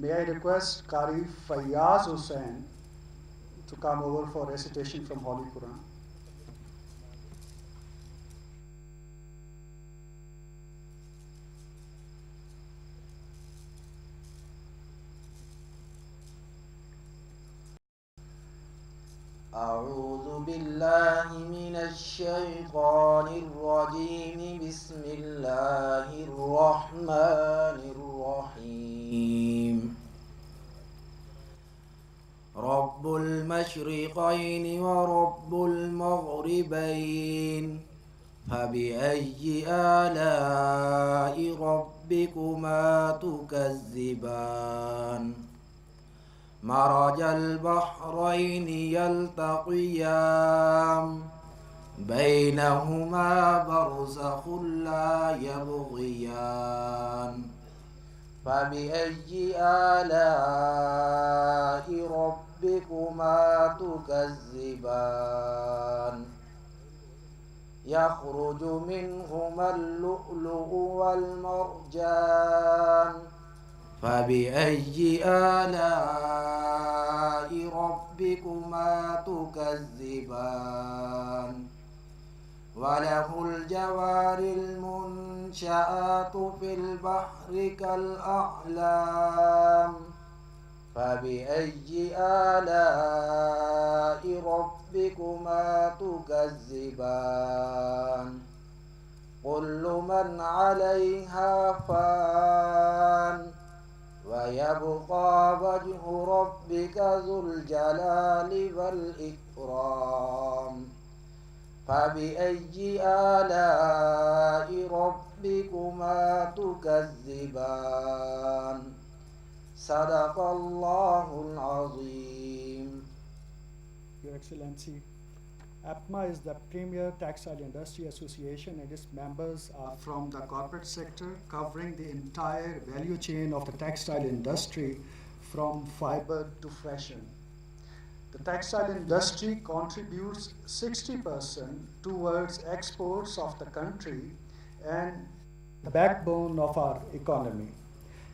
May I request Qari Fayyaz Hussain to come over for recitation from Holy Quran. أعوذ بالله من الشيطان الرجيم بسم الله الرحمن الرحيم رب المشرقين ورب المغربين فبأي آلاء ربكما تكذبان مرج البحرين يلتقيان بينهما برزخ لا يبغيان فبأي آلاء ربكما تكذبان يخرج منهما اللؤلؤ والمرجان فبأي آلاء ربكما تكذبان وله الجوار المنشآت في البحر كالأعلام فبأي آلاء ربكما تكذبان كل من عليها فان ويبقى وجه ربك ذو الجلال والإكرام فبأي آلاء ربكما تكذبان صدق الله العظيم. Your Excellency, APMA is the premier textile industry association and its members are from the corporate sector covering the entire value chain of the textile industry from fiber to fashion. The textile industry contributes 60% towards exports of the country and the backbone of our economy.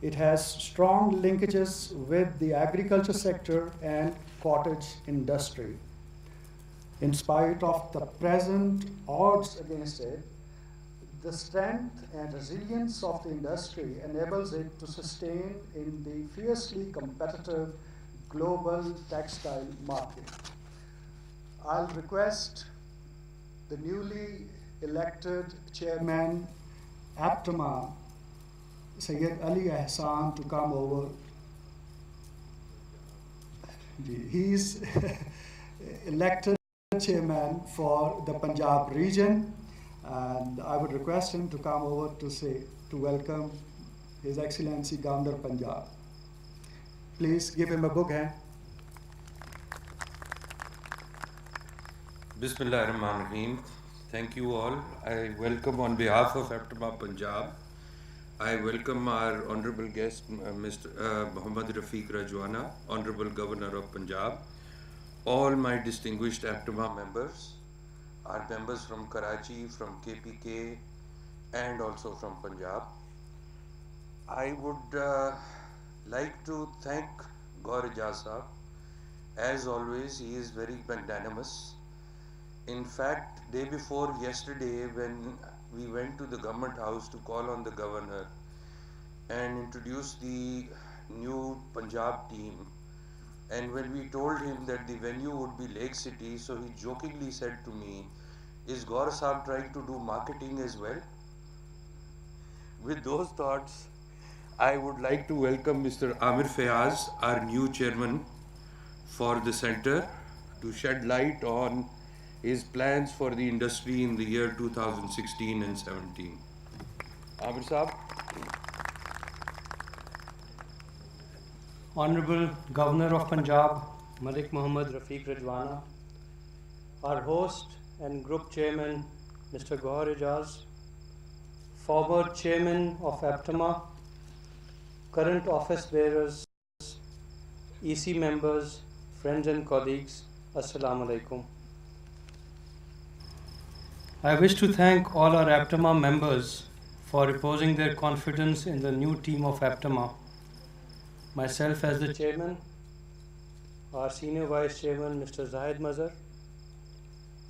It has strong linkages with the agriculture sector and cottage industry. In spite of the present odds against it, the strength and resilience of the industry enables it to sustain in the fiercely competitive global textile market. I'll request the newly elected chairman, APTMA, Sayyid Ali Ahsan, to come over. He's elected chairman for the Punjab region, and I would request him to come over to welcome His Excellency Governor Punjab. Please give him a big hand. Bismillahirrahmanirrahim. Thank you all. I welcome on behalf of APTMA Punjab. I welcome our honorable guest, Mr. Muhammad Rafiq Rajwana, Honorable Governor of Punjab, all my distinguished APTMA members, our members from Karachi, from KPK, and also from Punjab. I would like to thank Gaur Ijaz Sahab. As always, he is very magnanimous. In fact, day before yesterday, when we went to the government house to call on the governor and introduce the new Punjab team, and when we told him that the venue would be Lake City, so he jokingly said to me, "Is Gaur Sahab trying to do marketing as well?" With those thoughts, I would like to welcome Mr. Amir Fayaz, our new chairman for the center, to shed light on his plans for the industry in the year 2016 and 17. Amir Sahab. Honorable Governor of Punjab, Malik Muhammad Rafiq Rajwana, our host and group chairman, Mr. Gaur Ijaz, former chairman of APTMA, current office bearers, EC members, friends and colleagues, Assalamu alaikum. I wish to thank all our APTMA members for reposing their confidence in the new team of APTMA. myself as the chairman, our senior vice chairman Mr. Zahid Mazhar,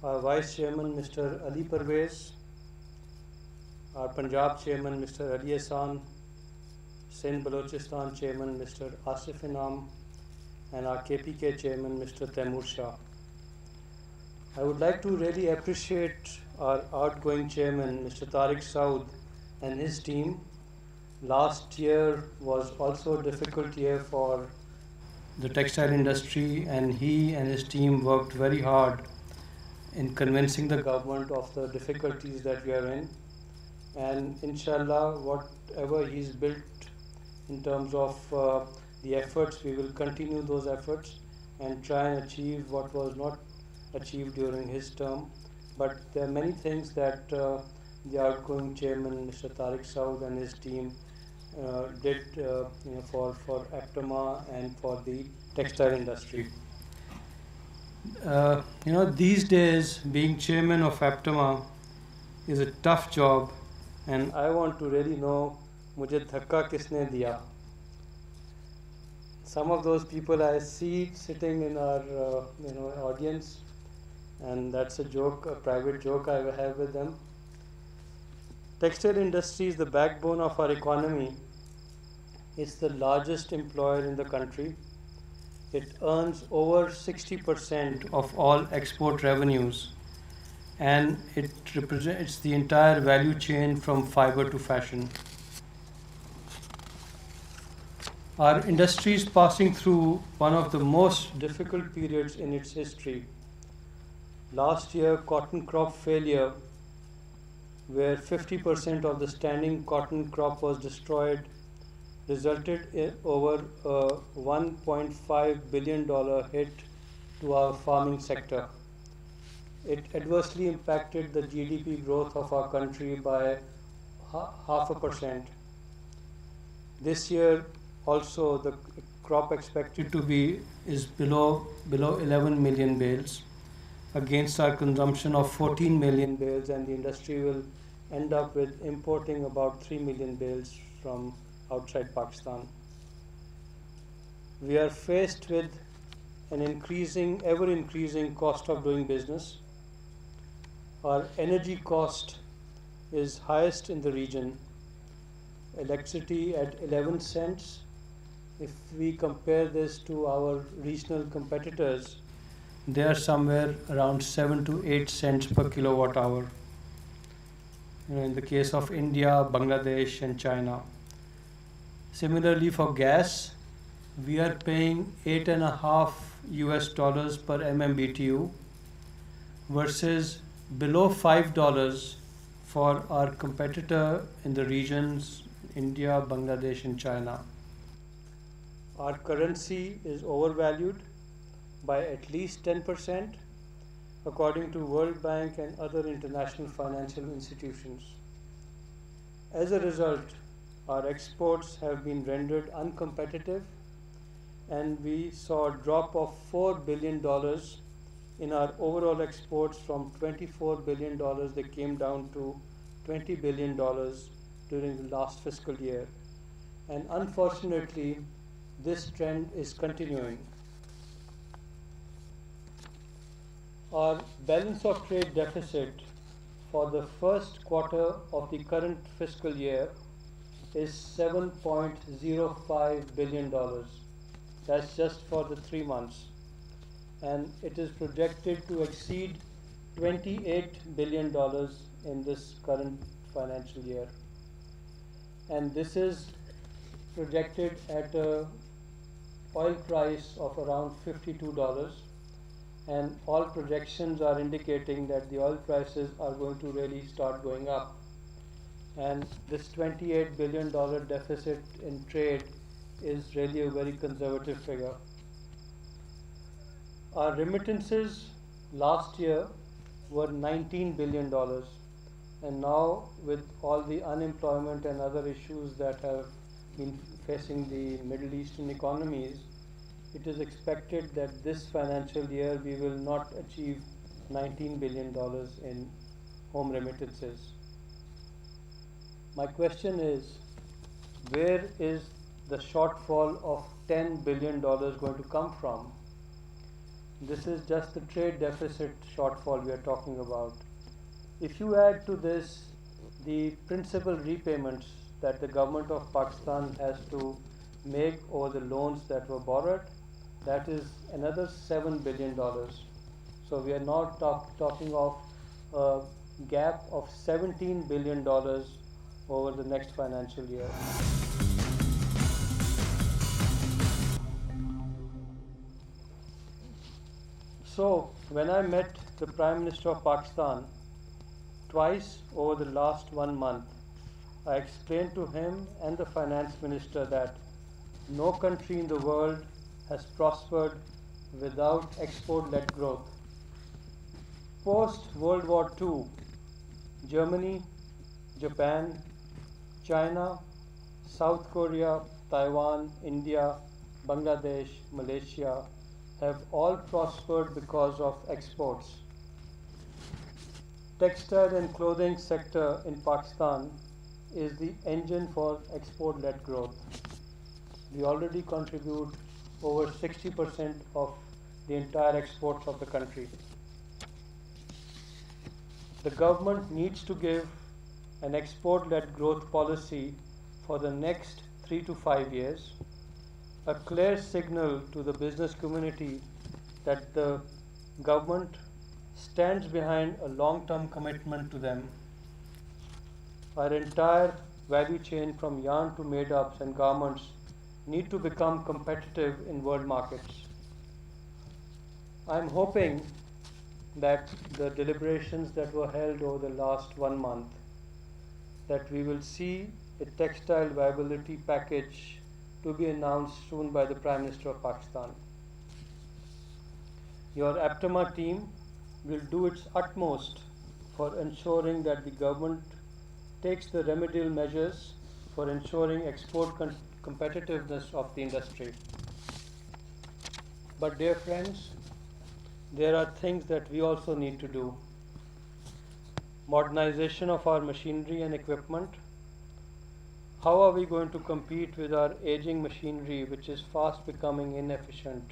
our vice chairman Mr. Ali Parvez, our Punjab chairman Mr. Ali Ahsan, Sindh Balochistan chairman Mr. Asif Inam, and our KPK chairman Mr. Taimur Shah. I would like to really appreciate our outgoing chairman Mr. Tariq Saud and his team. Last year was also a difficult year for the textile industry, and he and his team worked very hard in convincing the government of the difficulties that we are in. And inshallah, whatever he's built in terms of the efforts, we will continue those efforts and try and achieve what was not achieved during his term. But there are many things that the outgoing chairman, Mr. Tariq Saud, and his team did for APTMA and for the textile industry. These days, being chairman of APTMA is a tough job, and I want to really know, mujhe dhakka kisne diya? Some of those people I see sitting in our audience, and that's a joke, a private joke I have with them. Textile industry is the backbone of our economy. It's the largest employer in the country. It earns over 60% of all export revenues, and it represents the entire value chain from fiber to fashion. Our industry is passing through one of the most difficult periods in its history. Last year, cotton crop failure, where 50% of the standing cotton crop was destroyed, resulted in over a $1.5 billion hit to our farming sector. It adversely impacted the GDP growth of our country by 0.5%. This year also the crop expected to be is below 11 million bales against our consumption of 14 million bales, and the industry will end up with importing about 3 million bales from outside Pakistan. We are faced with an ever increasing cost of doing business. Our energy cost is highest in the region. Electricity at 11 cents. If we compare this to our regional competitors, they are somewhere around 7 to 8 cents per kilowatt hour. In the case of India, Bangladesh, and China. Similarly, for gas, we are paying $8.50 per MMBTU versus below $5 for our competitor in the regions India, Bangladesh, and China. Our currency is overvalued by at least 10%, according to World Bank and other international financial institutions. As a result, our exports have been rendered uncompetitive, and we saw a drop of $4 billion in our overall exports. From $24 billion, they came down to $20 billion during the last fiscal year. And unfortunately, this trend is continuing. Our balance of trade deficit for the first quarter of the current fiscal year is $7.05 billion. That's just for the 3 months. And it is projected to exceed $28 billion in this current financial year. And this is projected at an oil price of around $52. And all projections are indicating that the oil prices are going to really start going up. And this $28 billion deficit in trade is really a very conservative figure. Our remittances last year were $19 billion, and now with all the unemployment and other issues that have been facing the Middle Eastern economies, it is expected that this financial year we will not achieve $19 billion in home remittances. My question is, where is the shortfall of $10 billion going to come from? This is just the trade deficit shortfall we are talking about. If you add to this the principal repayments that the government of Pakistan has to make over the loans that were borrowed, that is another $7 billion. So we are now talking of a gap of $17 billion over the next financial year. So when I met the Prime Minister of Pakistan twice over the last 1 month, I explained to him and the Finance Minister that no country in the world has prospered without export-led growth. Post-World War II, Germany, Japan, China, South Korea, Taiwan, India, Bangladesh, Malaysia have all prospered because of exports. Textile and clothing sector in Pakistan is the engine for export-led growth. We already contribute over 60% of the entire exports of the country. The government needs to give an export-led growth policy for the next 3 to 5 years, a clear signal to the business community that the government stands behind a long-term commitment to them. Our entire value chain from yarn to made-ups and garments need to become competitive in world markets. I'm hoping that the deliberations that were held over the last 1 month, that we will see a textile viability package to be announced soon by the Prime Minister of Pakistan. Your APTMA team will do its utmost for ensuring that the government takes the remedial measures for ensuring export competitiveness of the industry. But dear friends, there are things that we also need to do. Modernization of our machinery and equipment. How are we going to compete with our aging machinery, which is fast becoming inefficient?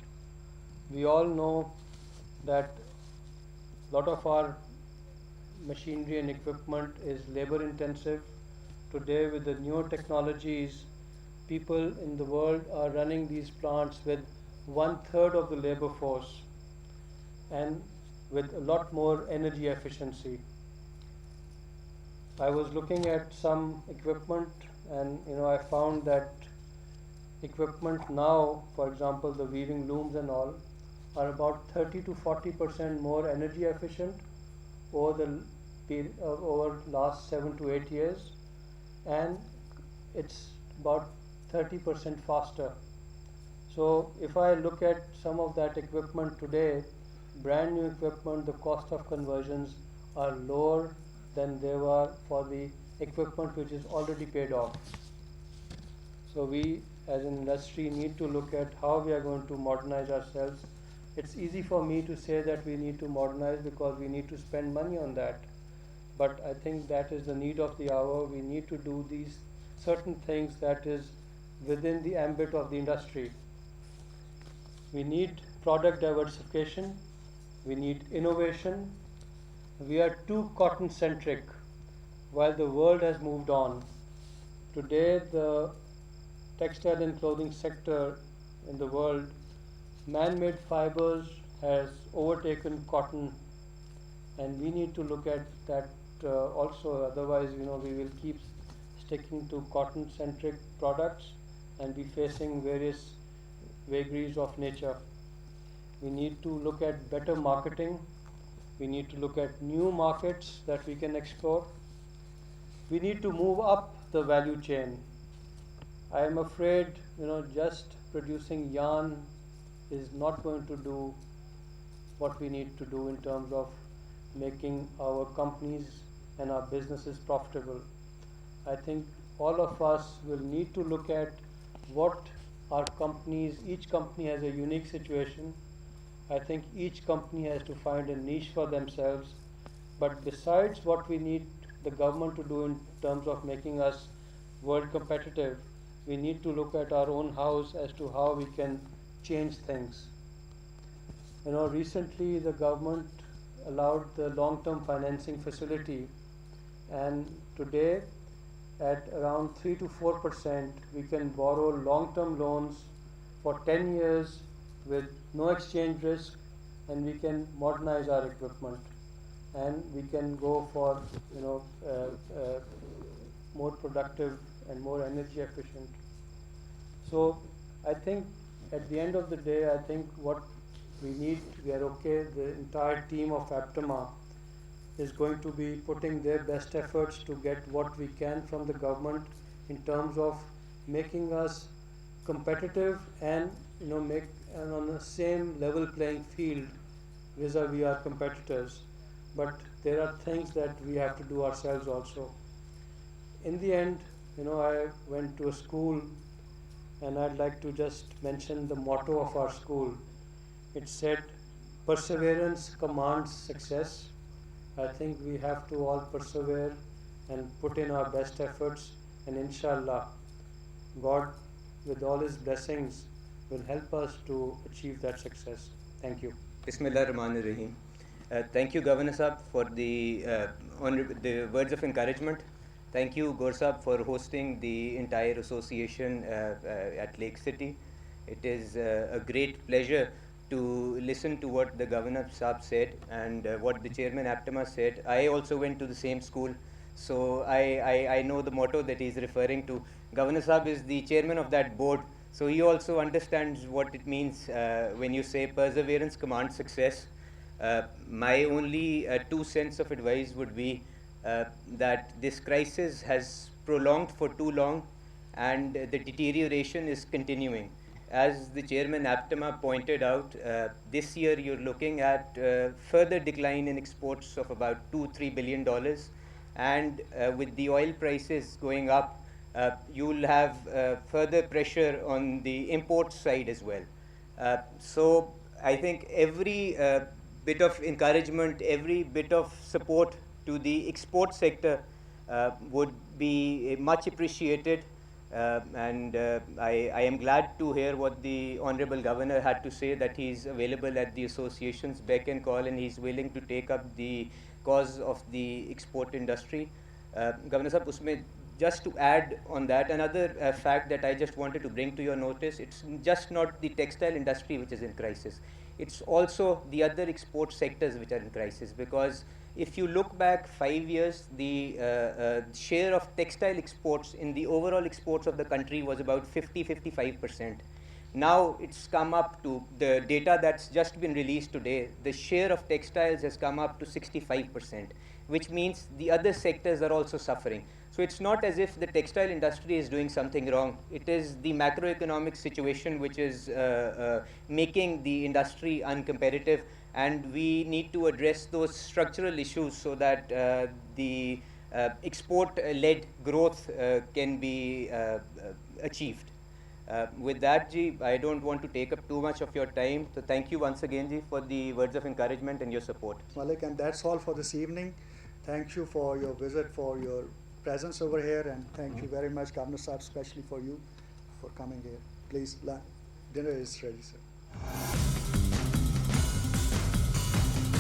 We all know that a lot of our machinery and equipment is labor intensive. Today, with the newer technologies, people in the world are running these plants with 1/3 of the labor force and with a lot more energy efficiency. I was looking at some equipment, and I found that equipment now, for example, the weaving looms and all, are about 30 to 40% more energy efficient over last 7 to 8 years, and it's about 30% faster. So if I look at some of that equipment today, brand new equipment, the cost of conversions are lower than they were for the equipment which is already paid off. So we as an industry need to look at how we are going to modernize ourselves. It's easy for me to say that we need to modernize because we need to spend money on that. But I think that is the need of the hour. We need to do these certain things that is within the ambit of the industry. We need product diversification. We need innovation. We are too cotton centric while the world has moved on. Today, the textile and clothing sector in the world, man-made fibers has overtaken cotton, and we need to look at that also. Otherwise, we will keep sticking to cotton-centric products and be facing various vagaries of nature. We need to look at better marketing. We need to look at new markets that we can explore. We need to move up the value chain. I am afraid, just producing yarn is not going to do what we need to do in terms of making our companies and our businesses profitable. I think all of us will need to look at what our companies, each company has a unique situation. I think each company has to find a niche for themselves. But besides what we need the government to do in terms of making us world competitive, we need to look at our own house as to how we can change things. Recently the government allowed the long-term financing facility, and today at around 3 to 4% we can borrow long-term loans for 10 years with no exchange risk, and we can modernize our equipment, and we can go for more productive and more energy efficient. So I think at the end of the day, I think what we are okay, the entire team of APTMA is going to be putting their best efforts to get what we can from the government in terms of making us competitive and make and on the same level playing field vis-a-vis our competitors. But there are things that we have to do ourselves also. In the end, I went to a school, and I'd like to just mention the motto of our school. It said, "Perseverance commands success." I think we have to all persevere and put in our best efforts, and inshallah, God, with all His blessings, will help us to achieve that success. Thank you. Bismillah ar-Rahman ar-Rahim. Thank you, Governor Sahab, for the words of encouragement. Thank you, Gaur Sahab, for hosting the entire association at Lake City. It is a great pleasure to listen to what the Governor Sahab said and what the Chairman APTMA said. I also went to the same school, so I know the motto that he is referring to. Governor Sahab is the chairman of that board, so he also understands what it means when you say perseverance commands success. My only 2 cents of advice would be that this crisis has prolonged for too long, and the deterioration is continuing. As the Chairman APTMA pointed out, this year you're looking at further decline in exports of about $2-3 billion, and with the oil prices going up, you'll have further pressure on the import side as well. So I think every bit of encouragement, every bit of support to the export sector would be much appreciated. And I am glad to hear what the Honorable Governor had to say, that he's available at the association's beck and call, and he's willing to take up the cause of the export industry. Governor Sahab, usme just to add on that, another fact that I just wanted to bring to your notice, it's just not the textile industry which is in crisis. It's also the other export sectors which are in crisis, because if you look back 5 years, the share of textile exports in the overall exports of the country was about 50-55%. Now it's come up to, the data that's just been released today, the share of textiles has come up to 65%, which means the other sectors are also suffering. So it's not as if the textile industry is doing something wrong. It is the macroeconomic situation which is making the industry uncompetitive, and we need to address those structural issues so that the export-led growth can be achieved. With that, Ji, I don't want to take up too much of your time. So thank you once again, Ji, for the words of encouragement and your support. Malik, and that's all for this evening. Thank you for your visit, for your presence over here, and thank you very much, Governor Sahab, especially for you for coming here. Please, dinner is ready, sir.